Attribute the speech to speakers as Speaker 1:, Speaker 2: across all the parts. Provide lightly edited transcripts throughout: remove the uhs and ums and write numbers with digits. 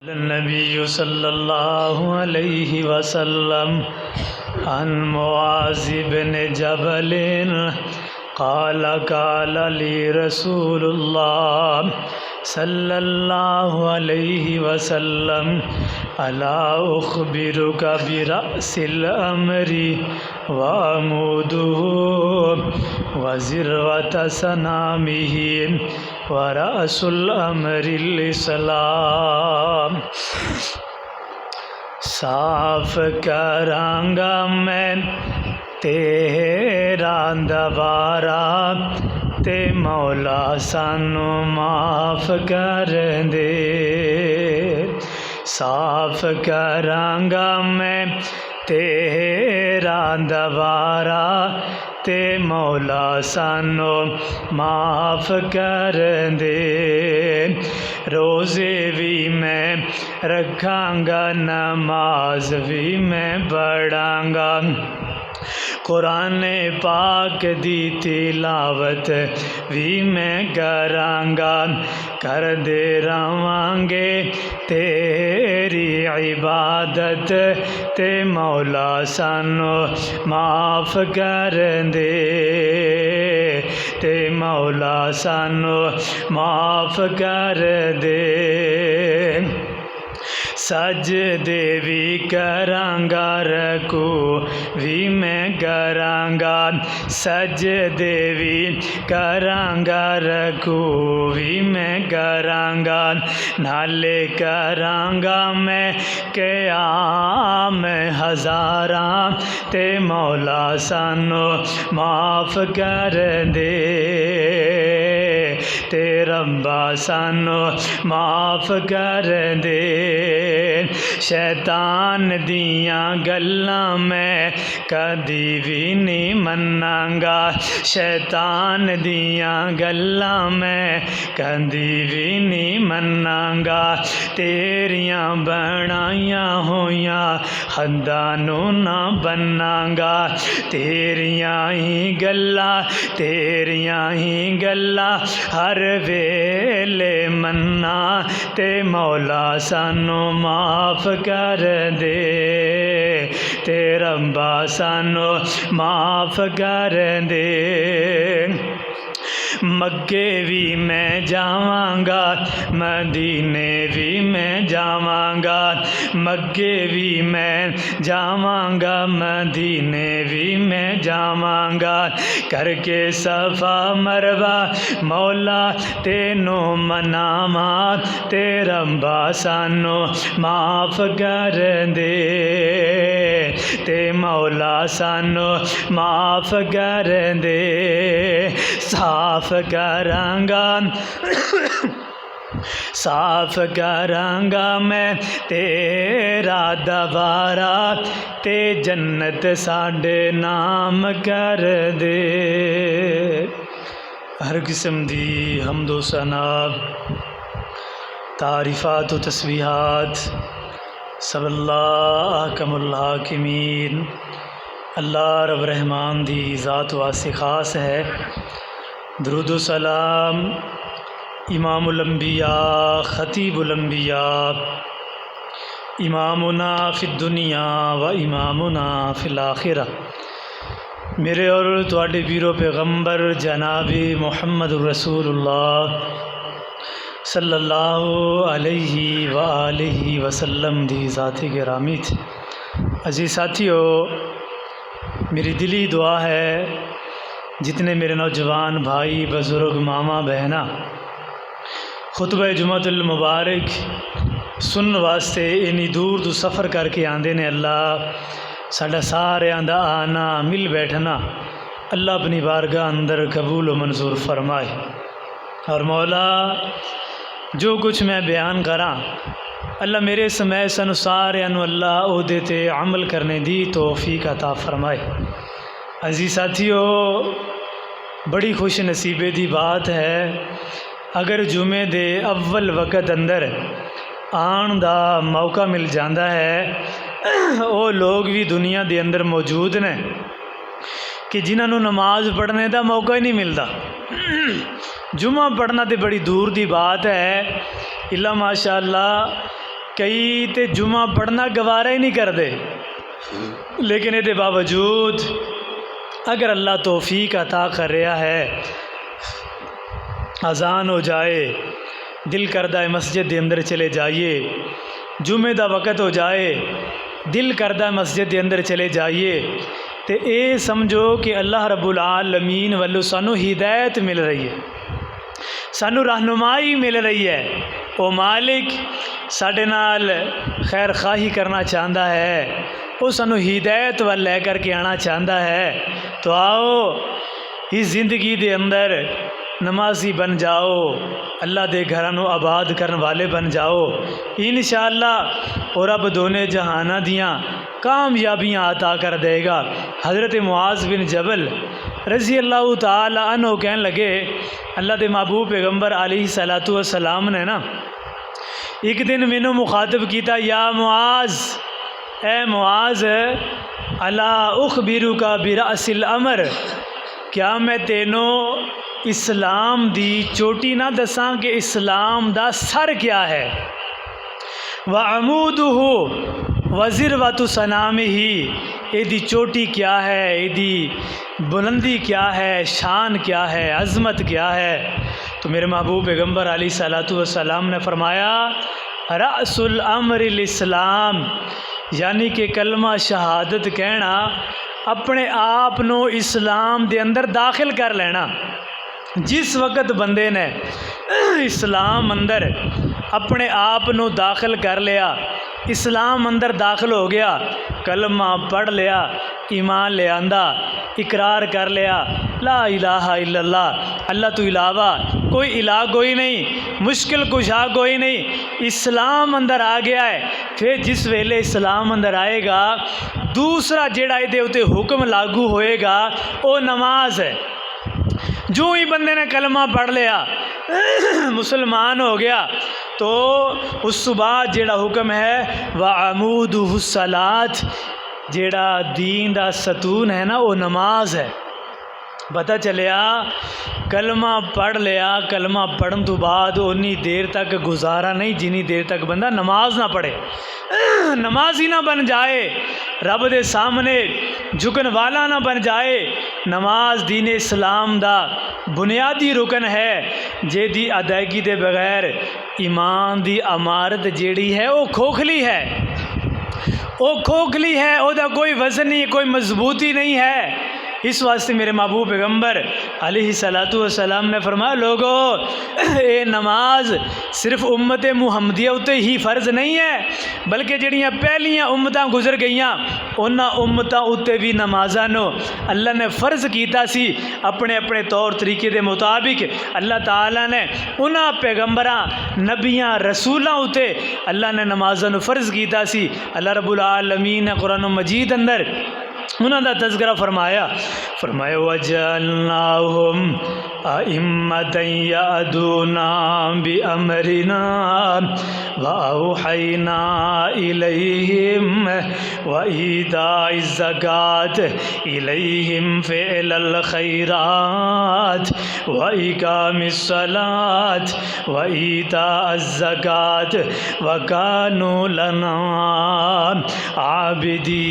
Speaker 1: النبي صلى الله عليه وسلم عن معاذ بن جبل قال قال لي رسول الله صلى الله عليه وسلم ألا أخبرك برأس الأمر وعموده وذروة سنامه ورأس الأمر الإسلام۔ صاف کرانگا میں تیرا دوبارہ تے مولا سانو معاف کر دے۔ صاف کرانگا میں تیرا دوبارہ تے مولا سانو معاف کر دے۔ روزے بھی میں رکھاں گا، نماز بھی میں پڑھاں گا، قرآن پاک دی تلاوت بھی میں کراں گا، کر دے رہواں گے تیری عبادت تے مولا سانو معاف کر دے، تے مولا سانو معاف کر دے۔ سجدے بھی کراں گا، رکوع بھی میں کراں گا، سجدے بھی کراں گا، رکوع بھی میں کراں گا، نالے کراں گا میں قیام ہزاراں تے مولا سانو معاف کر دے، تے ربا سانو معاف کر دے۔ شیطان دیاں گلاں میں کدی بھی نہیں مناں گا، شیطان دیاں گلاں میں کدی بھی نہیں مناں گا، تیریاں بنائیاں ہویاں حداں نو نہ بناں گا، تیریاں ہی گلاں ہر ویلے منا، تے مولا سانو معاف کر دے، تے ربا سانو معاف کر دے۔ مکے بھی میں جاواں گا، مدینے بھی میں جاواں گا، مکے بھی میں جاواں گا، مدینے بھی میں جاواں گا، کر کے صفا مروہ مولا تینوں مناواں، تے ربا سانو معاف کر دے، تے مولا سانو معاف کر دے۔ صاف کراں گا میں تیرا دوبارہ تے جنت ساڈے نام کر دے۔ ہر قسم دی حمد و ثنا، تعریفات و تسبیحات سب اللہ احکم الحاکمین اللہ رب رحمان دی ذات واسطے خاص ہے۔ درود و سلام امام الانبیاء خطیب الانبیاء امامنا فی الدنیا و امامنا فی الآخرہ، میرے اور تواڈے پیرو پیغمبر جناب محمد رسول اللہ صلی اللہ علیہ وآلہ وسلم دی ذات گرامی تھی۔ عزیز ساتھیو، میری دلی دعا ہے جتنے میرے نوجوان بھائی بزرگ ماما بہنا خطبہ جمعۃ المبارک سن واسطے انی دور تو سفر کر کے آندے نے، اللہ ساڈا ساریاں دا آنا مل بیٹھنا اللہ اپنی بارگاہ اندر قبول و منظور فرمائے، اور مولا جو کچھ میں بیان کراں اللہ میرے سمے سن ساریاں نو اللہ عہدے تے عمل کرنے دی توفیق عطا فرمائے۔ عزیز ساتھیو، بڑی خوش نصیبے دی بات ہے اگر جمعے دے اول وقت اندر آن دا موقع مل جاندہ ہے، وہ لوگ بھی دنیا دے اندر موجود نے کہ جنہاں نو نماز پڑھنے دا موقع ہی نہیں ملتا۔ جمعہ پڑھنا تے بڑی دور دی بات ہے، اللہ ماشاءاللہ کئی تے جمعہ پڑھنا گوارا ہی نہیں کرتے، لیکن یہ باوجود اگر اللہ توفیق عطا کر رہا ہے، اذان ہو جائے، دل کردہ ہے مسجد دے اندر چلے جائیے، جمعے دا وقت ہو جائے، دل کردہ مسجد دے اندر چلے جائیے، تے اے سمجھو کہ اللہ رب العالمین والو سانو ہدایت مل رہی ہے، سانو رہنمائی مل رہی ہے۔ او مالک ساڈے نال خیر خواہی کرنا چاہتا ہے، وہ سانو ہدایت وال لے کر کے آنا چاہتا ہے۔ تو آؤ اس زندگی دے اندر نمازی بن جاؤ، اللہ دے گھرانوں آباد کرن والے بن جاؤ، انشاءاللہ اور رب دونے جہانہ دیاں کامیابیاں عطا کر دے گا۔ حضرت معاذ بن جبل رضی اللہ تعالی عنہ کہنے لگے، اللہ دے محبوب پیغمبر علیہ الصلوۃ والسلام نے نا ایک دن مینوں مخاطب کیتا، یا معاذ، اے معاذ، الا اخبرک برأس الامر، کیا میں تینوں اسلام دی چوٹی نہ دساں کہ اسلام دا سر کیا ہے؟ وعمودہ وذروۃ صنامہ، یہ دی چوٹی کیا ہے، یہ دی بلندی کیا ہے، شان کیا ہے، عظمت کیا ہے؟ تو میرے محبوب پیغمبر علیہ الصلوۃ والسلام نے فرمایا، رأس الامر الاسلام، یعنی کہ کلمہ شہادت کہنا، اپنے آپ نو اسلام دے اندر داخل کر لینا۔ جس وقت بندے نے اسلام اندر اپنے آپ نو داخل کر لیا، اسلام اندر داخل ہو گیا، کلمہ پڑھ لیا، ایمان لے آندا، اقرار کر لیا، لا الہ الا اللہ، اللہ تو علاوہ کوئی الہ کوئی نہیں، مشکل کشا کوئی نہیں، اسلام اندر آ گیا ہے۔ پھر جس ویلے اسلام اندر آئے گا، دوسرا جیڑا دے اتے حکم لاگو ہوئے گا وہ نماز ہے۔ جو ہی بندے نے کلمہ پڑھ لیا، مسلمان ہو گیا، تو اس بعد جیڑا حکم ہے وعمودہ الصلاۃ، جیڑا دین دا ستون ہے نا وہ نماز ہے۔ پتہ چلیا کلمہ پڑھ لیا، کلمہ پڑھن تو بعد انی دیر تک گزارا نہیں جنی دیر تک بندہ نماز نہ پڑھے، نمازی نہ بن جائے، رب دے سامنے جھکن والا نہ بن جائے۔ نماز دین اسلام دا بنیادی رکن ہے، جے دی ادائیگی دے بغیر ایمان دی عمارت جیڑی ہے وہ کھوکھلی ہے، وہ کھوکھلی ہے، او دا کوئی وزن نہیں، کوئی مضبوطی نہیں ہے۔ اس واسطے میرے محبوب پیغمبر علیہ الصلوۃ والسلام نے فرمایا، لوگو اے نماز صرف امت محمدیہ اتے ہی فرض نہیں ہے، بلکہ جڑیاں پہلیاں امتاں گزر گئیاں انہاں امتاں اتے بھی نمازاں نو اللہ نے فرض کیتا سی، اپنے اپنے طور طریقے دے مطابق اللہ تعالیٰ نے انہاں پیغمبراں نبیاں رسولاں اتے اللہ نے نمازاں نو فرض کیتا سی۔ اللہ رب العالمین نے قرآن مجید اندر انہوں دا تذکرہ فرمایا وَجَعَلْنَاهُمْ أَئِمَّةً يَهْدُونَ بِأَمْرِنَا وَأَوْحَيْنَا إِلَيْهِمْ وَإِيتَاءِ الزَّكَاةِ إِلَيْهِمْ فِعْلَ الْخَيْرَاتِ وَإِقَامِ الصَّلَاةِ وَإِيتَاءِ الزَّكَاةِ وَكَانُوا لَنَا عَابِدِينَ۔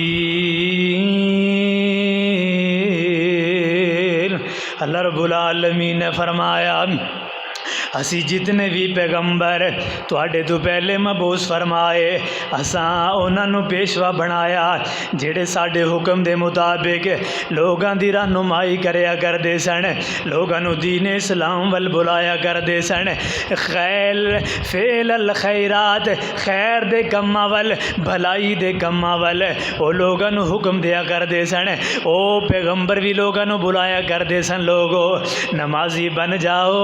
Speaker 1: اللہ رب العالمین نے فرمایا، اسی جتنے بھی پیغمبر تواڈے تو پہلے مبعوث فرمائے، اساں انہاں نو پیشوا بنایا جڑے ساڈے حکم دے مطابق لوگاں دی رہنمائی کریا کردے سن، لوگاں نو دین اسلام ول بلایا کردے سن، خیر فعل الخیرات، خیر دے کماں ول، بھلائی دے کماں ول او لوگاں نو حکم دیا کردے سن۔ او پیغمبر بھی لوگاں نو بلایا کردے سن، لوگو نمازی بن جاؤ،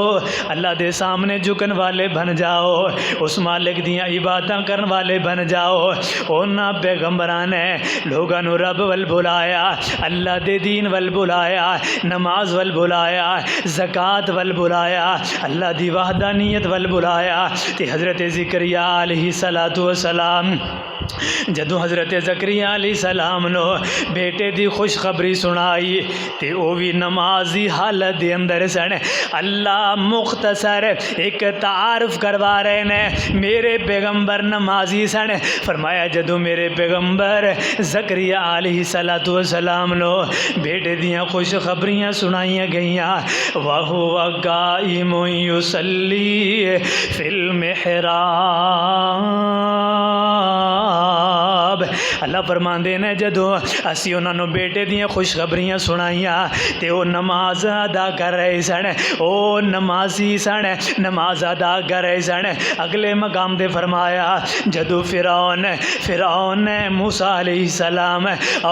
Speaker 1: اللہ دے سامنے جھکن والے بن جاؤ، اس مالک دیاں عبادتاں کرن والے بن جاؤ۔ انہاں پیغمبراں نے لوگاں نو رب ول بلایا، اللہ دے دین ول بلایا، نماز ول بلایا، زکوٰۃ ول بلایا، اللہ دی وحدانیت ول بلایا۔ تے حضرت زکریا علیہ الصلوۃ والسلام جدوں حضرت زکریا علیہ السلام نو بیٹے دی خوشخبری سنائی تے او بھی نمازی حالت دے اندر سن۔ اللہ مختصر ایک تعارف کروا رہے نے، میرے پیغمبر نمازی سن۔ فرمایا جدوں میرے پیغمبر زکریا علیہ السلام نو بیٹے دیاں خوشخبریاں سنائیاں گئیاں، وَهُوَ قَائِمٌ يُصَلِّي فِي الْمِحْرَابِ۔ اللہ فرماندے نے جدوں اسی انہاں نو بیٹے دیاں خوشخبریاں سنائیاں تے او نماز ادا کر رہے سن، او نمازی سن، نماز ادا کر رہے سن۔ اگلے مقام تے فرمایا جدوں فرعون نے موسیٰ علیہ السلام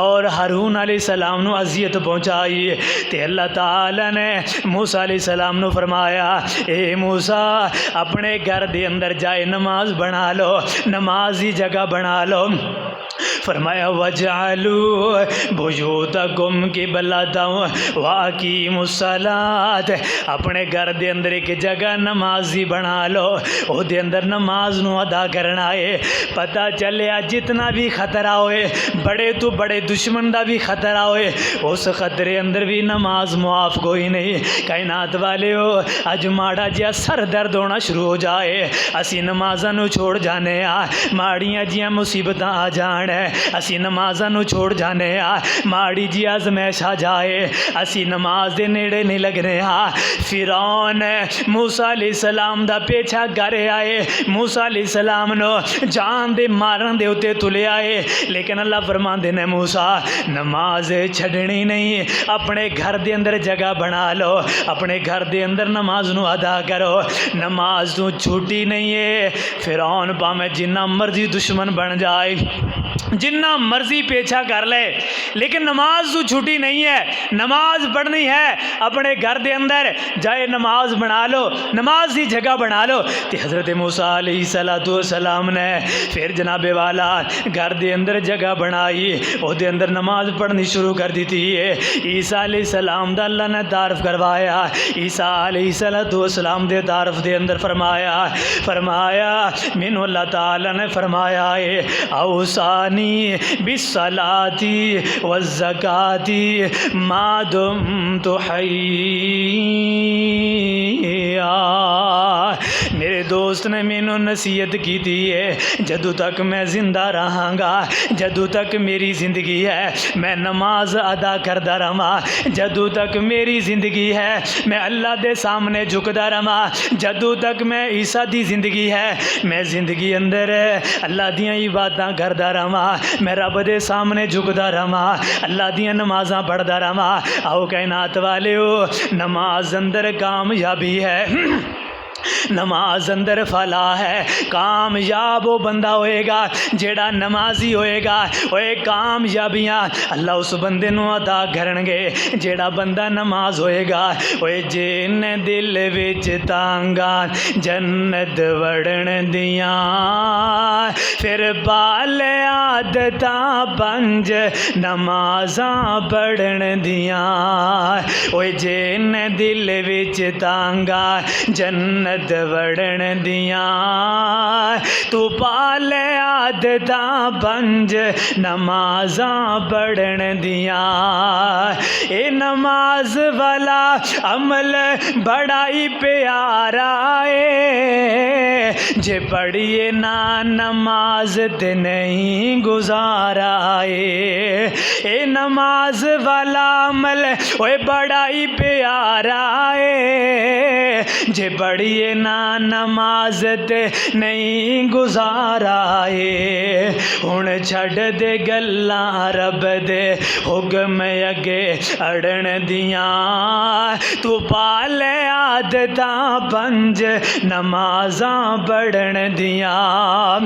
Speaker 1: اور ہارون علیہ السلام نو اذیت پہنچائی تے اللہ تعالی نے موسیٰ علیہ السلام نو فرمایا اے موسیٰ اپنے گھر دے اندر جائے نماز بنا لو، نمازی جگہ بنا لو۔ فرمایا وَجْعَلُوا بُيُوتَكُمْ قِبْلَةً وَأَقِيمُوا الصَّلَاةَ، اپنے گھر دے اندر ایک جگہ نمازی بنا لو، او دے اندر نماز نو ادا کرنا ہے۔ پتہ چلیا جتنا بھی خطرہ ہوئے، بڑے تو بڑے دشمن دا بھی خطرہ ہوئے، اس خطرے اندر بھی نماز معاف کوئی نہیں۔ کائنات والے ہو اج ماڑا جیا سر درد ہونا شروع ہو جائے اسی نمازاں نو چھوڑ جانے آ، ماڑیاں جیاں مصیبتاں آ جان اسی نمازاں نو چھوڑ جانے آ، ماڑی جی آزمائش آ جائے اسی نماز دے نیڑے نہیں لگنے آ۔ فرعون موسیٰ علیہ السلام دا پیچھا کرے آئے، موسیٰ علیہ السلام نو جان دے مارن دے اتے تلے آئے، لیکن اللہ فرماندے نے موسیٰ نماز چھڑنی نہیں، اپنے گھر دے اندر جگہ بنا لو، اپنے گھر دے اندر نماز نو ادا کرو، نماز تو چھوٹی نہیں ہے۔ فرعون پامیں جنہ مرضی دشمن بن جائے، جنہ مرضی پیچھا کر لے، لیکن نماز تو چھوٹی نہیں ہے، نماز پڑھنی ہے، اپنے گھر دے اندر جائے نماز بنا لو، نماز دی جگہ بنا لو۔ تے حضرت موسیٰ علیہ السلام نے پھر جناب والا گھر دے اندر جگہ بنائی، او دے اندر نماز پڑھنی شروع کر دیتی ہے۔ عیسیٰ علیہ السلام دا اللہ نے تعارف کروایا، عیسیٰ علیہ السلام دے تعارف دے اندر فرمایا مینوں اللہ تعالی نے فرمایا ہے اوصانی بالصلاۃ والزکاۃ ما دمت حیا۔ میرے دوست نے مینوں نصیحت کی تھی ہے جدوں تک میں زندہ رہاں گا، جدوں تک میری زندگی ہے میں نماز ادا کردا رہاں، جدوں تک میری زندگی ہے میں اللہ دے سامنے جھکدا رہاں، جدوں تک میں عیسیٰ دی زندگی ہے میں زندگی اندر اللہ دیاں عبادتاں کردا رہاں، میں رب دے سامنے جھکدا رہاں، اللہ دیاں نمازاں پڑھدا رہاں۔ آؤ کائنات والےو نماز اندر کامیابی ہے، نماز اندر فلاح ہے۔ کامیاب وہ بندہ ہوئے گا جیڑا نمازی ہوئے گا، وہ کامیابیاں اللہ اس بندے نو عطا کرنگے جیڑا بندہ نماز ہوئے گا۔ وہ جن دل وچ تانگا جنت وڑن دیاں، پھر پال عادتاں پنج نمازاں پڑھن دیاں۔ وہ جن دل وچ تانگا جنت وڑن دیاں، تو پال عادتاں پنج نمازاں پڑھن دیاں۔ اے نماز والا عمل بڑا ہی پیارا ہے، جے پڑھیے نہ نماز تے نہیں گزارا ہے۔ اے نماز والا عمل اوے بڑا ہی پیارا ہے، جے پڑھیے نہ نماز تے نہیں گزارا ہے۔ ہن چھڑ دے گلاں رب دے حکم اگے اڑن دیاں، تو پال عادتاں پنج نمازاں پڑھن دیاں۔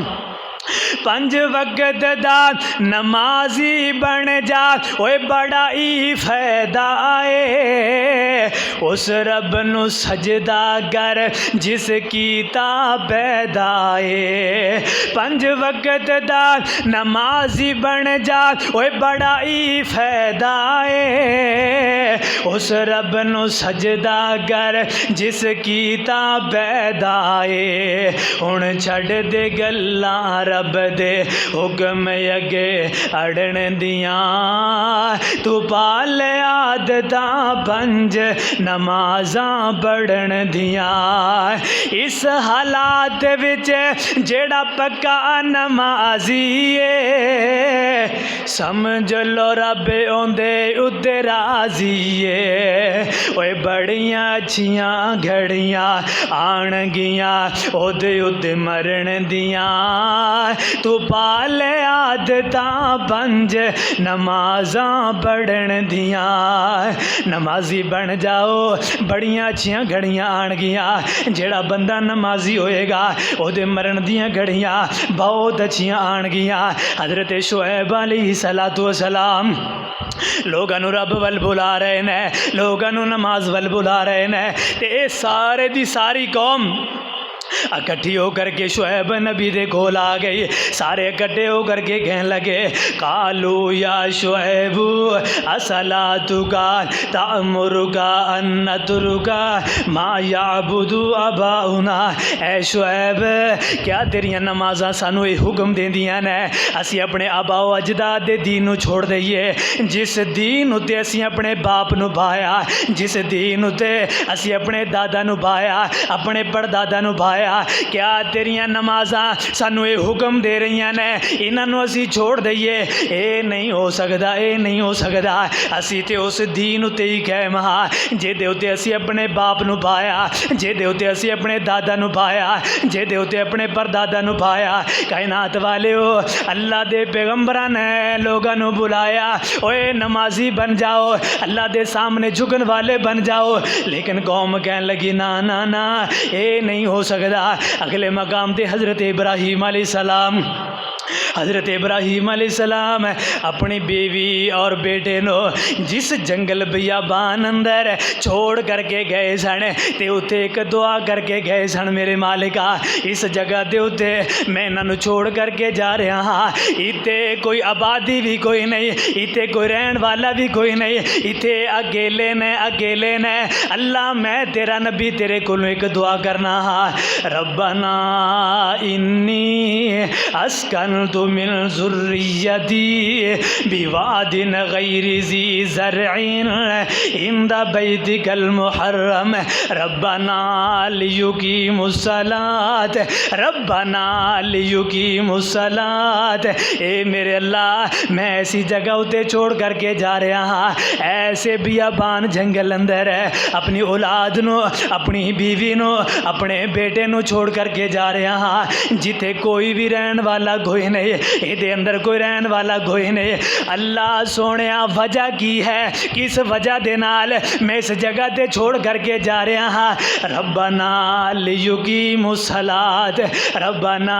Speaker 1: پنج وقت دا نمازی بن جا، اوے بڑا ہی فائدہ ہے۔ اس رب نو سجدہ کر جس کیتا پیدا ہے۔ پنج وقت دا نمازی بن جا، اوے بڑا ہی فائدہ ہے۔ اس رب نو سجدہ کر جس کیتا پیدا ہے۔ ہن چھڑ دے گلاں رب دے حکم اگے اڑن دیاں تو پال عادتاں پنج نمازاں پڑھن دیاں اس حالات وچ جیڑا پکا نمازی ہے سمجھ لو رب اوندے اُتے راضی ہے اوے بڑیاں اچھیاں گھڑیاں آن گیاں اودے اُتے مرن دیاں تو پال عادتاں پنج نمازاں پڑھن دیاں نمازی بن جاؤ بڑیاں اچھیاں گھڑیاں آن گیاں جیڑا بندہ نمازی ہوئے گا اودے مرن دیاں گھڑیاں بہت اچھیاں آن گیاں حضرت شعیب علیہ السلام لوگاں نو رب ول بلا رہے نے لوگاں نو نماز ول بلا رہے نے تے اے سارے دی ساری قوم اکٹھی ہو کر کے شعیب نبی دے کول آ گئی سارے اکٹھے ہو کر کے کہنے لگے قالو یا شعیب اصلاتک تأمرک ان نترک ما یعبد آباؤنا اے شعیب کیا تیریاں نمازاں سانو یہ حکم دیندیاں نے اسی اپنے آبا و اجداد دے دین نو چھوڑ دئیے جس دین اتے اسی اپنے باپ نو پایا جس دین اتے اسی اپنے دادا نو پایا اپنے پردادا نو پایا کیا تیریاں نمازاں سانو یہ حکم دے رہی نے انہاں نو اسی چھوڑ دئیے اے نہیں ہو سکدا اے نہیں ہو سکدا اسی تے اس دین اتے ہی قائم ہاں جے دے اتے اسی اپنے باپ نو پایا جے دے اتے اسی اپنے دادا نو پایا جے دے اتے اپنے پردادا نو پایا کائنات والے ہو اللہ دے پیغمبراں نے لوگاں نو بلایا اوے نمازی بن جاؤ اللہ دے سامنے جھکن والے بن جاؤ لیکن قوم کہنے لگی نا نا نا اے نہیں ہو سکدا اگلے مقام تے حضرت ابراہیم علیہ السلام حضرت ابراہیم علیہ السلام اپنی بیوی اور بیٹے نو جس جنگل بیابان اندر چھوڑ کر کے گئے سن تے اتے ایک دعا کر کے گئے سن میرے مالکا اس جگہ دے اتے میں انہاں نو چھوڑ کر کے جا رہا ہاں اتے کوئی آبادی بھی کوئی نہیں اتے کوئی رہن والا بھی کوئی نہیں اتے اکیلے نے اللہ میں تیرا نبی تیرے کولوں ایک دعا کرنا ہاں ربنا انی اسکنت من ذریتی بواد غیر ذی زرع عند بیتک المحرم ربنا لیقیموا الصلاۃ ربنا لیقیموا الصلاۃ اے میرے اللہ میں ایسی جگہ اتے چھوڑ کر کے جا رہا ہاں ایسے بیابان جنگل اندر ہے اپنی اولاد نو اپنی بیوی نو اپنے بیٹے نو چھوڑ کر کے جا رہا ہاں جتے کوئی بھی رہن والا کوئی نہیں یہ اندر کوئی رہن والا کوئی نہیں اللہ سونیا وجہ کی ہے کس وجہ دے نال میں اس جگہ تے چھوڑ کر کے جا رہا ہاں ربنا لیقیموا الصلاۃ ربنا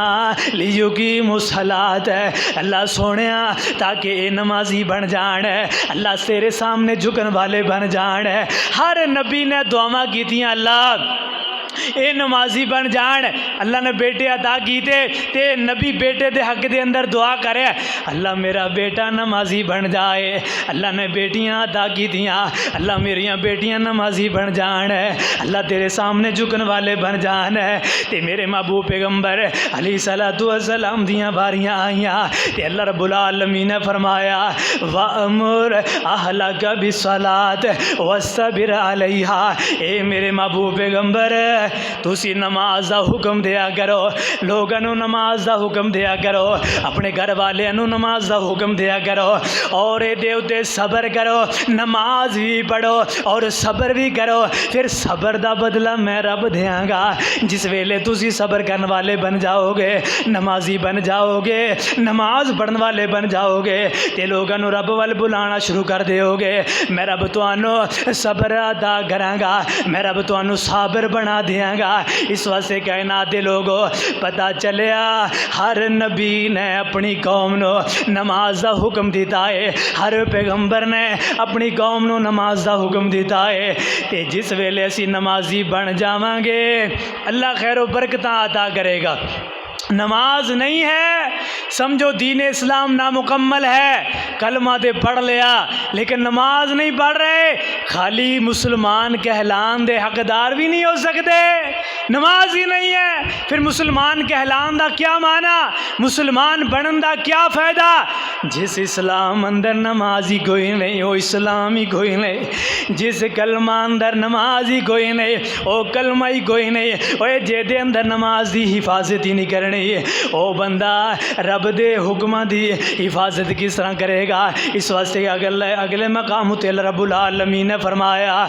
Speaker 1: لیقیموا الصلاۃ اللہ سونیا تاکہ اے نمازی بن جان اللہ تیرے سامنے جھکن والے بن جان ہر نبی نے دعاواں کیتیاں اللہ اے نمازی بن جان اللہ نے بیٹے عطا کیتے تے نبی بیٹے دے حق دے اندر دعا کرے اللہ میرا بیٹا نمازی بن جائے اللہ نے بیٹیاں عطا کیتیاں اللہ میریاں بیٹیاں نمازی بن جان اللہ تیرے سامنے جھکن والے بن جان تے میرے محبوب پیغمبر علیہ الصلوۃ والسلام دیاں باریاں آئیاں تے اللہ رب العالمین نے فرمایا وَأَمُرْ أَهْلَكَ بِالصَّلَاةِ وَاصْطَبِرْ عَلَيْهَا اے میرے محبوب پیغمبر تسی نماز دا حکم دیا کرو لوگاں نو نماز دا حکم دیا کرو اپنے گھر والے نو نماز دا حکم دیا کرو اور اے دے اتے صبر کرو نماز بھی پڑھو اور صبر بھی کرو پھر صبر دا بدلہ میں رب دیاں گا جس ویلے تسی صبر کرن والے بن جاؤ گے نمازی بن جاؤ گے نماز پڑھن والے بن جاؤ گے تے لوگاں نو رب ول بلانا شروع کر دیو گے میں رب تانوں صبر عطا کراں گا میں رب تانوں صابر بنا دیاں گا اس واسطے کائنات دے لوگو پتہ چلیا ہر نبی نے اپنی قوم نو نماز دا حکم دیتا ہے ہر پیغمبر نے اپنی قوم نو نماز دا حکم دیتا ہے تے جس ویلے اسی نمازی بن جاواں گے اللہ خیر و برکتاں عطا کرے گا نماز نہیں ہے سمجھو دین اسلام نامکمل ہے، کلمہ تے پڑھ لیا لیکن نماز نہیں پڑھ رہے، خالی مسلمان کہلان دے حقدار بھی نہیں ہو سکتے، نماز ہی نہیں ہے، پھر مسلمان کہلان دا کیا معنی؟ مسلمان بنن دا کیا فائدہ؟ جس اسلام اندر نماز ہی کوئی نہیں وہ اسلام ہی کوئی نہیں، جس کلمہ اندر نماز ہی کوئی نہیں وہ کلمہ ہی کوئی نہیں، وہ جے دے اندر نماز دی حفاظت ہی نہیں کرنی وہ بندہ رب دے حکمہ دی حفاظت کس طرح کرے گا؟ اس واسطے اگلے مقام تے رب العالمین نے فرمایا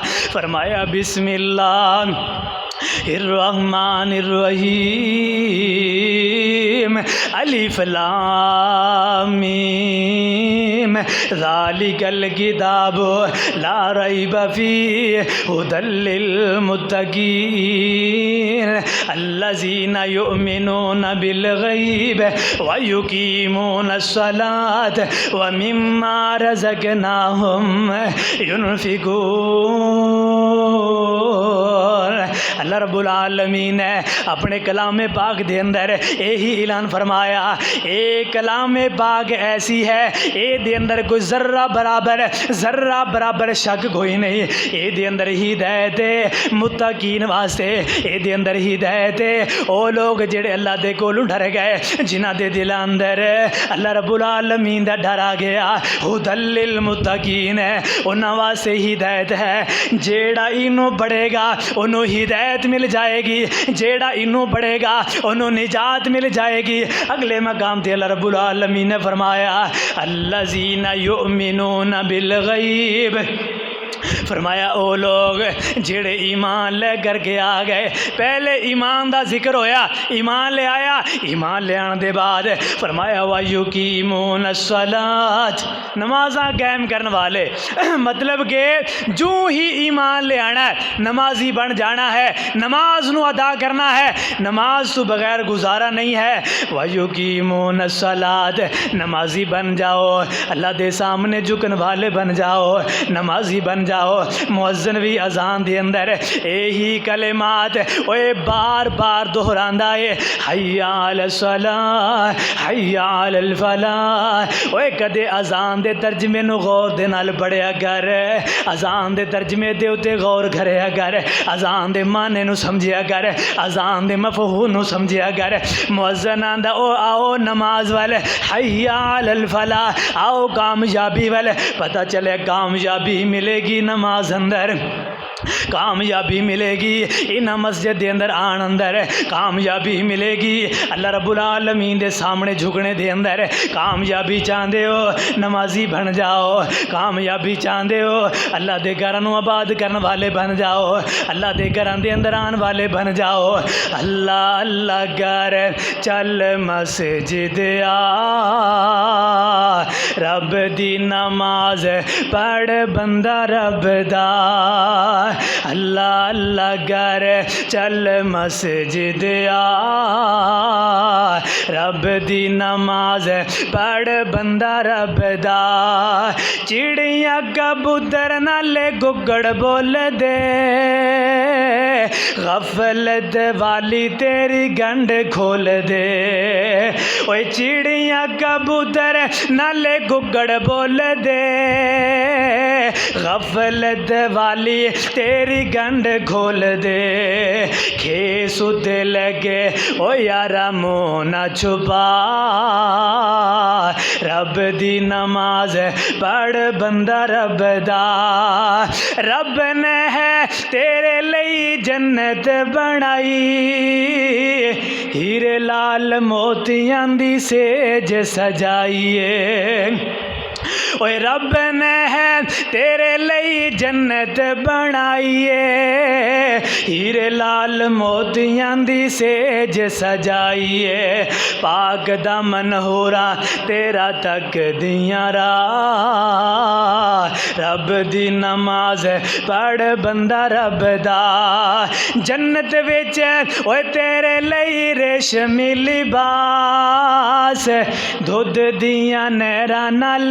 Speaker 1: بسم اللہ الرحمن الرحیم الف لام میم ذالک الکتاب لا ریب فیہ ھدی للمتقین الذین یؤمنون بالغیب ویقیمون الصلاۃ ومما رزقناہم ينفقون۔ اللہ رب العالمین نے اپنے کلام پاک دے اندر یہی اعلان فرمایا، اے کلام پاک ایسی ہے اے دے اندر کوئی ذرہ برابر شک کوئی نہیں، اے دے اندر ہدایت متقین واسطے، اے دے اندر ہدایت او لوگ جڑے اللہ دے کولوں ڈر گئے، جنہاں دے دل اندر اللہ رب العالمین دا ڈر آ گیا، ھدی للمتقین انہاں واسطے ہدایت ہے، جیڑا اینوں پڑھے گا انہوں ہدایت مل جائے گی، جیڑا انہوں پڑھے گا انہوں نجات مل جائے گی۔ اگلے مقام تے اللہ رب العالمین نے فرمایا الذین یؤمنون بالغیب، فرمایا او لوگ جڑے ایمان لے کر کے آ گئے، پہلے ایمان دا ذکر ہویا، ایمان لے آیا، ایمان لے آنے دے بعد فرمایا وَيُقِيمُونَ الصَّلَاةَ، نمازاں قائم کرنے والے، مطلب کہ جو ہی ایمان لے آنا ہے نمازی بن جانا ہے، نماز نو ادا کرنا ہے، نماز تو بغیر گزارا نہیں ہے۔ وَيُقِيمُونَ الصَّلَاةَ، نمازی بن جاؤ، اللہ دے سامنے جھکن والے بن جاؤ، نمازی بن جاؤ۔ مؤذن بھی اذان دے اندر یہی کلمات اوے بار بار دہراندا ہے، حی علی الصلاۃ حی علی الفلاح۔ اوے کدے اذان دے ترجمے نو غور دے نال پڑھیا کر، اذان دے ترجمے دے اوتے غور کریا کر، اذان دے معنی نو سمجھیا کر، اذان دے مفہوم نو سمجھیا کر۔ مؤذن آندا او آؤ نماز والے، حی علی الفلاح، آؤ کامیابی والے، پتہ چلے کامیابی ملے گی نماز اندر، کامیابی ملے گی ان مسجد دے اندر آن اندر، کامیابی ملے گی اللہ رب العالمین دے سامنے جھکنے دے اندر۔ کامیابی چاہندے ہو نمازی بن جاؤ، کامیابی چاہندے ہو اللہ دے گھراں نو آباد کرن والے بن جاؤ، اللہ دے گھراں دے اندر آن والے بن جاؤ۔ اللہ اللہ گھر چل مسجد آ، رب دی نماز پڑھ بندہ رب دا، اللہ اللہ گھر چل مسجد آ، رب دی نماز پڑھ بندہ رب دا۔ چڑیاں کبوتر نالے گگڑ بول دے، غفلت والی تیری گنڈ کھول دے۔ اوے چڑیاں کبوتر نالے گگڑ بول دے، غفلت والی تیری گنڈ کھول دے۔ کھیس تے لگے او یارا منہ نہ چھپا، رب دی نماز پڑھ بندہ رب دا۔ رب نے ہے تیرے لئی جنت بنائی، ہیرے لال موتیاں دی سیج سجائیے۔ اوے رب نے ہے تیرے لئی جنت بنائیے، ہیرے لال موتیاں دی سیج سجائیے۔ پاک دامن ہورا تیرا تک دیاں راہ، رب دی نماز پڑھ بندہ رب دا۔ جنت وچ اوے تیرے لئی ریشمی لباس، دودھ دیاں نہراں نال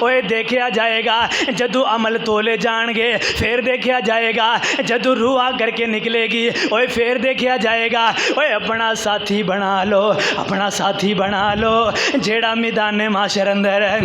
Speaker 1: اوے دیکھیا جائے گا جدو عمل تولے جان گے، پھر دیکھیا جائے گا جدو روح آ کر کے نکلے گی، اوے پھر دیکھیا جائے گا۔ اوے اپنا ساتھی بنا لو، اپنا ساتھی بنا لو جیڑا میدان معاشر اندر ہے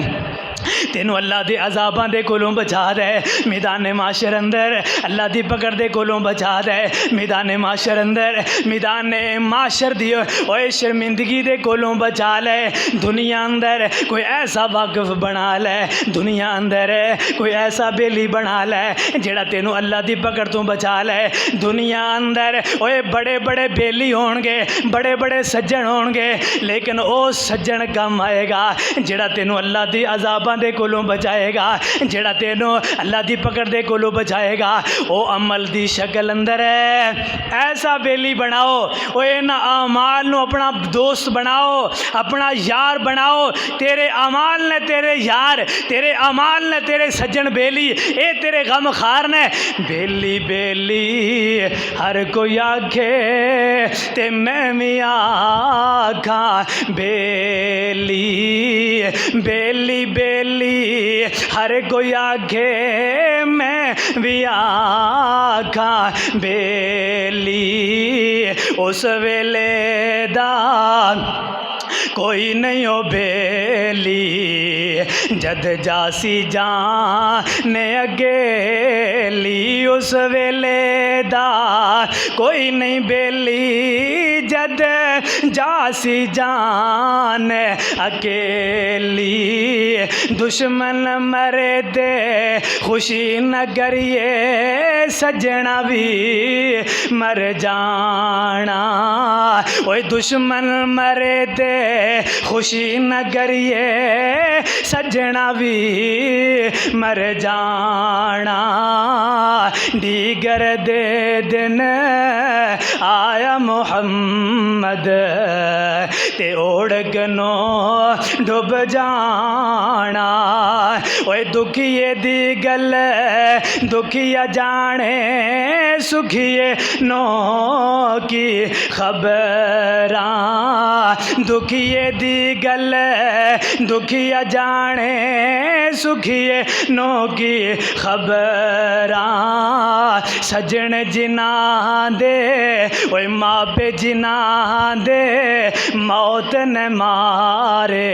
Speaker 1: تینوں اللہ دے عذاباں دے کولوں بچا دے، میدان معاشر اندر اللہ دی پکڑ دے کولوں بچا دے، میدان معاشر اندر میدان معاشر دی اوے شرمندگی دے کولوں بچا لے۔ دنیا اندر کوئی ایسا واقف بنا لے، دنیا اندر کوئی ایسا بیلی بنا لے جڑا تینوں اللہ دی پکڑ تو بچا لے۔ دنیا اندر اوے بڑے بڑے بیلی ہون گے، بڑے بڑے سجن ہون گے، لیکن او سجن کم آئے گا جڑا تینوں اللہ دی عذاباں دے کولوں بچائے گا، جڑا تینوں اللہ دی پکڑ دے کولوں بچائے گا۔ او عمل دی شکل اندر ہے، ایسا بیلی بناؤ، او انہاں اعمال نو اپنا دوست بناؤ، اپنا یار بناؤ۔ تیرے اعمال نے تیرے یار، تیرے اعمال نے تیرے سجن بیلی، اے تیرے غم خار نے۔ بیلی بیلی ہر کوئی آکھے تے میں بھی آکھاں بیلی، بیلی بیلی ہر کوئی آکھے میں بھی آکھاں بیلی، اس ویلے دا کوئی نہیں ہو بیلی، جد جاسی جان اگیلی، اس ویلے دا کوئی نہیں بیلی، جد جاسی جان اکیلی، دشمن مرے دے خوشی نہ کریے، سجنا بھی مر جانا، اوے دشمن مرے دے خوشی نہ کریے، سجنا بھی مر جانا، دیگر دے دن آیا محمد تے اوڑ گنو ڈب جانا، اوے دکھیے دی گل دکھیا جانے، سکھیے نو کی خبراں، دکھیے دی گل دکھیا جانے، سکھیے نو کی خبراں، سجن جناں دے اوے ماں پہ جناں دے موت نے مارے،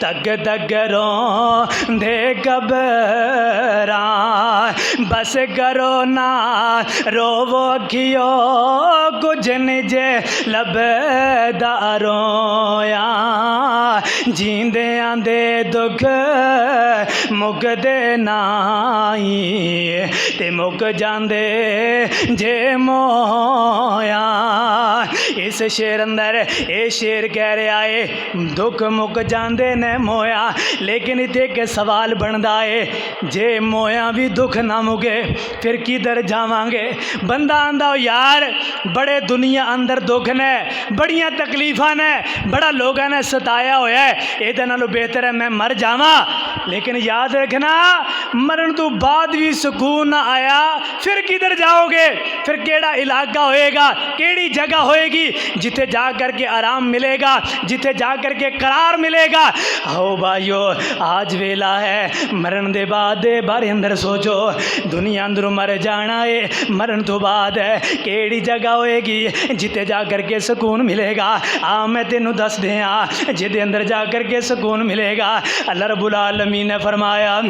Speaker 1: تگ تگروں دے قبراں، بس کرو نہ روو کھیو، کچھ نجے لب دارویاں، جیندیاں دے دکھ مک دے نائی، تے مک جاندے جے مویاں۔ اس شیر اندر اے شیر کہہ رہا ہے دکھ مک جاندے نے مویا، لیکن اتنے کے سوال بندا ہے جے مویا بھی دکھ نہ مگے پھر کدھر جاواں گے؟ بندہ آندا یار بڑے دنیا اندر دکھ نے، بڑیاں تکلیفاں نے، بڑا لوگاں نے ستایا ہویا ہے، اے نالوں بہتر ہے میں مر جاواں۔ لیکن یاد رکھنا مرن تو بعد بھی سکون نہ آیا پھر کدھر جاؤ گے؟ پھر کیڑا علاقہ ہوئے گا، کیڑی جگہ ہوئے گی جتھے جا کر کے آرام ملے گا، جتھے جا کر کے قرار ملے گا؟ آؤ بھائیو آج ویلا ہے مرن دے بعد بارے اندر سوچو، دنیا اندر مر جانا ہے، مرن تو بعد کیڑی جگہ ہوئے گی جتھے جا کر کے سکون ملے گا؟ میں تینوں دس دیاں جدے اندر جا کر کے سکون ملے گا۔ اللہ رب العالمین نے فرمایا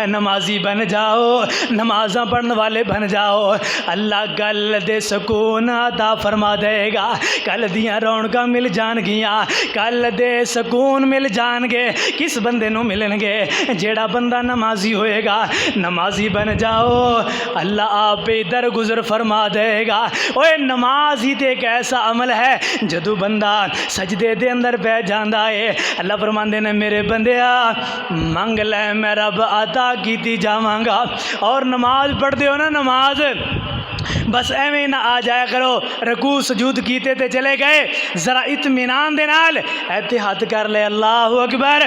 Speaker 1: نمازی بن جاؤ، نمازاں پڑھنے والے بن جاؤ، اللہ کل دے سکون عطا فرما دے گا، کل دیاں رونقاں مل جان گیاں، کل دے سکون مل جان گے۔ کس بندے نو ملن گے؟ جیڑا بندہ نمازی ہوئے گا۔ نمازی بن جاؤ، اللہ آپ پہ درگزر فرما دے گا۔ اوے نماز ہی تے ایک ایسا عمل ہے جدو بندہ سجدے دے اندر بیٹھ جاندا ہے، اللہ فرماندے نے میرے بندیا منگ لے میں رب عطا کیتی جاواں گا۔ اور نماز پڑھ دیو نا، نماز بس ایویں نہ آ جایا کرو رکوع سجود کیتے تے چلے گئے، ذرا اطمینان دے نال ایتھے ہاتھ کر لے اللہ اکبر،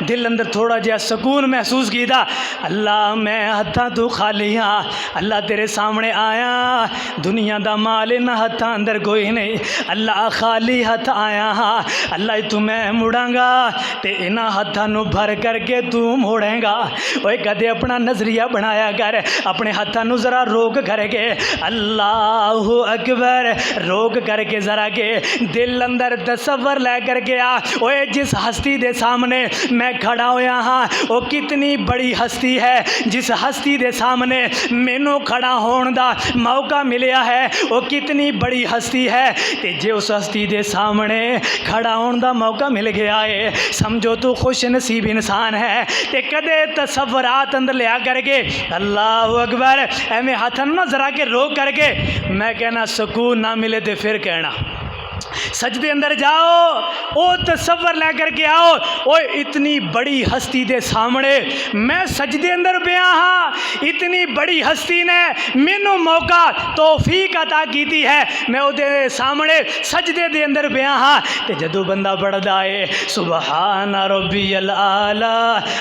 Speaker 1: دل اندر تھوڑا جہا سکون محسوس کیتا، اللہ میں ہتھاں تو خالی ہاں، اللہ تیرے سامنے آیا، دنیا دا مال ان ہتھاں اندر کوئی نہیں، اللہ خالی ہاتھ آیا ہاں، اللہ تو میں مڑاں گا تے انہاں ہتھاں نو بھر کر کے تو موڑیں گا۔ اوے کدے اپنا نظریہ بنایا کر، اپنے ہتھاں نو ذرا روک کر کے اللہ اکبر روک کر کے ذرا کے دل اندر تصور لے کر کے آ، اوے جس ہستی دے سامنے میں کھڑا ہویا ہاں وہ کتنی بڑی ہستی ہے، جس ہستی دے سامنے مینوں کھڑا ہون دا موقع ملیا ہے وہ کتنی بڑی ہستی ہے، تے جے اس ہستی دے سامنے کھڑا ہون دا موقع مل گیا ہے سمجھو تو خوش نصیب انسان ہے۔ تے کدے تصورات اندر لیا کر کے اللہ اکبر ایویں ہاتھن نہ ذرا کے روک کر کے میں کہنا سکون نہ ملے تے پھر کہنا سجدے اندر جاؤ، او تصور لے کر کے آؤ، اوے اتنی بڑی ہستی دے سامنے میں سجدے اندر پیا ہاں، اتنی بڑی ہستی نے مینوں موقع توفیق عطا کیتی ہے، میں او دے سامنے سجدے دے اندر پیا ہاں، تے جدو بندہ پڑھدا ہے سبحان ربی الاعلی،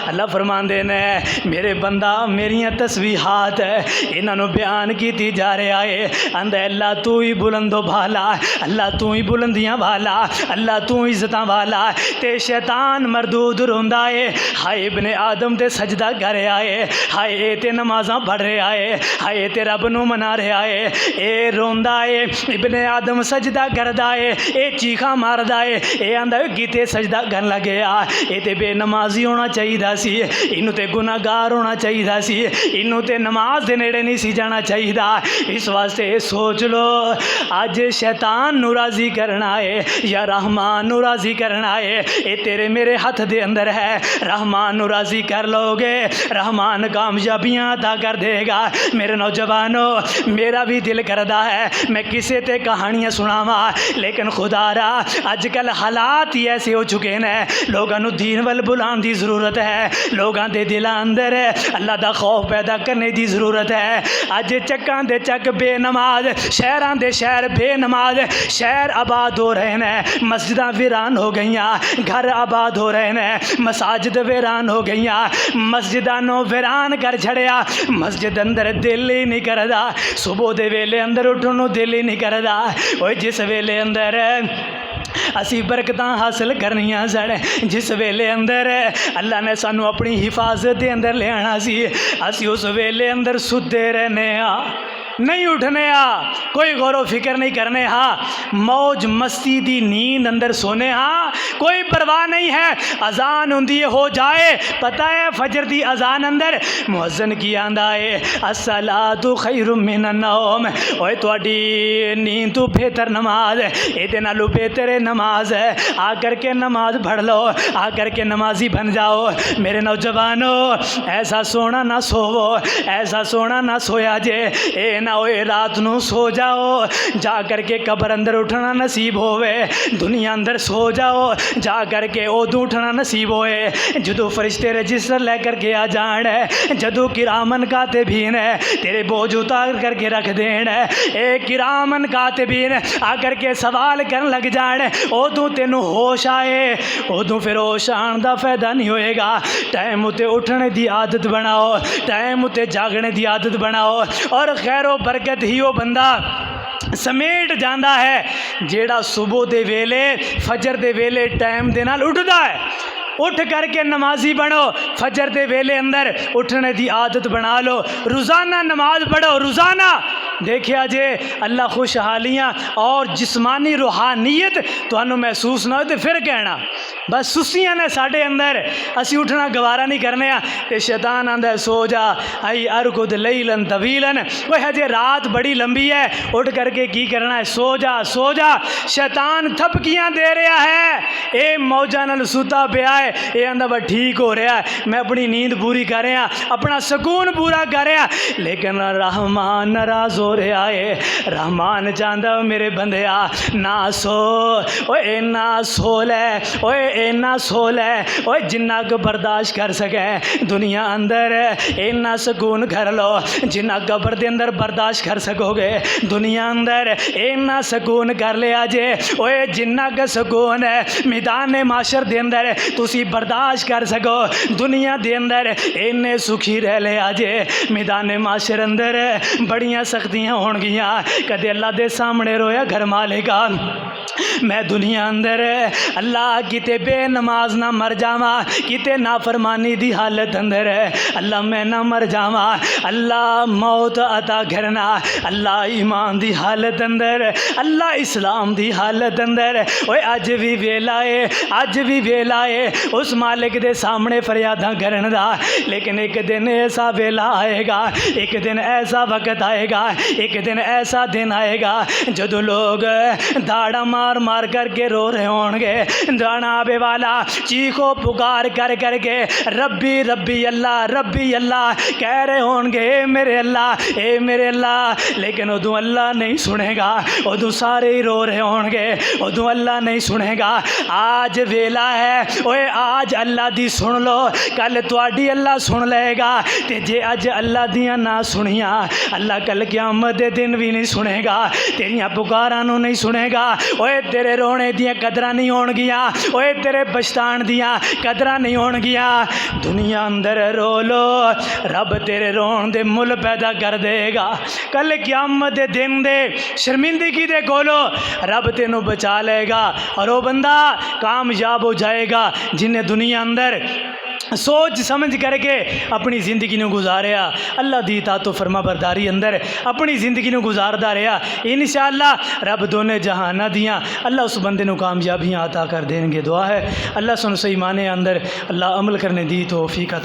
Speaker 1: اللہ فرماندے نے میرے بندہ میریاں تسبیحات انہاں نو بیان کیتی جا رہا ہے، اندے اللہ تو ہی بلند و بالا، اللہ تو ہی بلندیاں والا، اللہ تو عزتاں والا، تے شیطان مردود روندا ہے، ہائے ابن آدم تے سجدہ کر رہا ہے، ہائے اے تے نمازاں پڑھ رہا ہے، ہائے تے رب نو منا رہا ہے، اے روندا ہے ابن آدم سجدہ کردا ہے، اے چیخاں ماردا ہے، اے آندا ہے کیتے سجدہ کرن لگیا، اے تے بے نمازی ہونا چاہیدا سی، اینوں تے گناہگار ہونا چاہیدا سی، اینوں تے نماز دے نیڑے نہیں سی جانا چاہیدا، اس واسطے سوچ لو اج شیطان نو راضی کرنا ہے یا رحمان نو راضی کرنا ہے، اے تیرے میرے ہاتھ دے اندر ہے، رحمان نو راضی کر لو گے رحمان کامیابیاں عطا کر دے گا۔ میرے نوجوانوں میرا بھی دل کردا ہے میں کسے تے کہانیاں سناواں، لیکن خدا را اج کل حالات ہی ایسے ہو چکے ہیں، لوگاں نو دین ول بلان دی ضرورت ہے، لوگاں دے دلاں اندر اللہ دا خوف پیدا کرنے دی ضرورت ہے۔ اج چکاں دے چک بے نماز، شہراں دے شہر بے نماز، شہر آباد ہو رہے ہیں، مسجداں ویران ہو گئیاں، گھر آباد ہو رہے ہیں، مساجد ویران ہو گئیاں، مسجداں نو ویران کر چھڑیا، مسجد اندر دل ہی نہیں کردا، صبح دے ویلے اندر اٹھن نو دل ہی نہیں کردا، اوے جس ویلے اندر اسی برکتاں حاصل کرنیاں سڑ، جس ویلے اندر اللہ نے سانو اپنی حفاظت دے اندر لے آنا سی، اسی اس ویلے اندر ستے رہنے ہاں، نہیں اٹھنے ہاں، کوئی غور و فکر نہیں کرنے ہاں، موج مستی دی نیند اندر سونے ہاں، کوئی پرواہ نہیں ہے، اذان ہوندی ہو جائے، پتہ ہے فجر دی اذان اندر مؤذن کی آندا ہے الصلاۃ خیر من النوم، اوے تواڈی نیند تو بہتر نماز ہے، اے دے نالوں بہتر نماز ہے، آ کر کے نماز پڑھ لو، آ کر کے نمازی بن جاؤ۔ میرے نوجوانوں ایسا سونا نہ سوو، ایسا سونا نہ سویا جے، اے نہ ہوئے رات نو سو جاؤ جا کر کے قبر اندر اٹھنا نصیب ہوئے، دنیا اندر سو جاؤ جا کر کے ادو اٹھنا نصیب ہوئے جدو فرشتے رجسٹر لے کر کے آ جان ہے، جدو کرامن کاتبین ہے تیرے بوجھ اتار کر کے رکھ دین ہے، اے کرامن کاتبین آ کر کے سوال کرن لگ جان ہے، ادو تینو ہوش آئے، ادو پھر ہوش آن دا فائدہ نہیں ہوئے گا۔ ٹائم اتے اٹھنے دی عادت بناؤ، ٹائم اتے جاگنے دی عادت بناؤ، اور خیر و برکت ہی وہ بندہ سمیٹ جاندہ ہے جیڑا صبح دے ویلے فجر دے ویلے ٹائم دے نال اٹھدا ہے۔ اٹھ کر کے نمازی بنو، فجر دے ویلے اندر اٹھنے دی عادت بنا لو، روزانہ نماز پڑھو، روزانہ دیکھیا جے اللہ خوشحالیاں اور جسمانی روحانیت تو انہوں محسوس نہ ہو تو پھر کہنا بس سستیاں نے ساڑھے اندر، اسی اٹھنا گوارا نہیں کرنے ہیں، تے شیطان آندہ سو جا آئی ارکد لیلن طویلن، وہ ہے رات بڑی لمبی ہے، اٹھ کر کے کی کرنا ہے، سو جا سو جا، شیطان تھپکیاں دے رہا ہے، اے موجہ نال سوتا پہ آئے، اے آندہ با ٹھیک ہو رہا ہے، میں اپنی نیند پوری کر رہا، اپنا سکون پورا کر رہا، لیکن رحمان ناراض ہو رہا ہے، رحمان چاہندہ میرے بندے نہ سو، اوے نہ سو لے، اوے اینا سول ہے اوے جنہ کو برداشت کر سکے دنیا اندر اینا سکون کر لو جنہ قبر دے اندر برداشت کر سکو گے دنیا اندر اینا سکون کر لیا جے اوے جنہ کا سکون ہے میدان معاشر دے اندر تسی برداشت کر سکو دنیا دے اندر اینے سکھی رہ لیا جے میدان معاشر اندر بڑیاں سختیاں ہون گیاں کدے اللہ دے سامنے رویا گھر مالکا میں دنیا اندر اللہ کتے بے نماز نہ مر جاواں کتے نافرمانی دی حالت اندر اللہ میں نہ مر جاواں اللہ موت عطا کرنا اللہ ایمان دی حالت اندر اللہ اسلام دی حالت اندر اوے اج بھی ویلا ہے اس مالک دے سامنے فریاداں کرن دا لیکن ایک دن ایسا ویلا آئے گا ایک دن ایسا وقت آئے گا ایک دن ایسا دن آئے گا جدو لوگ داڑا مار کر کے رو رہے ہوں گے جناب والا چیخو پکار کر کے ربی اللہ کہہ رہے ہوں گے اے میرے اللہ لیکن ادو اللہ نہیں سنے گا ادو سارے ہی رو رہے ہوں گے ادو اللہ نہیں سنے گا آج ویلا ہے اوے آج اللہ دی سن لو کل تواڈی اللہ سن لے گا تے جے اج اللہ دیاں نہ سنیاں اللہ کل قیامت دے دن بھی نہیں سنے گا تیریاں پکاراں نو نہیں سنے گا اوے تیرے رونے دیاں قدراں نہیں ہون گیاں اوے تیرے پچھتان دیاں قدراں نہیں ہون گیاں دنیا اندر رو لو رب تیرے رون دے مل پیدا کر دے گا کل قیامت دے دن دے شرمندگی دے کولو رب تینوں بچا لے گا اور وہ بندہ کامیاب ہو جائے گا جن نے دنیا اندر سوچ سمجھ کر کے اپنی زندگی نو گزاریا اللہ دی اطاعت و فرما برداری اندر اپنی زندگی نو گزاردا رہیا انشاءاللہ رب دونے جہاناں دیاں اللہ اس بندے نو کامیابیاں عطا کر دیں گے دعا ہے اللہ سن سے ایمان اندر اللہ عمل کرنے دی توفیق عطا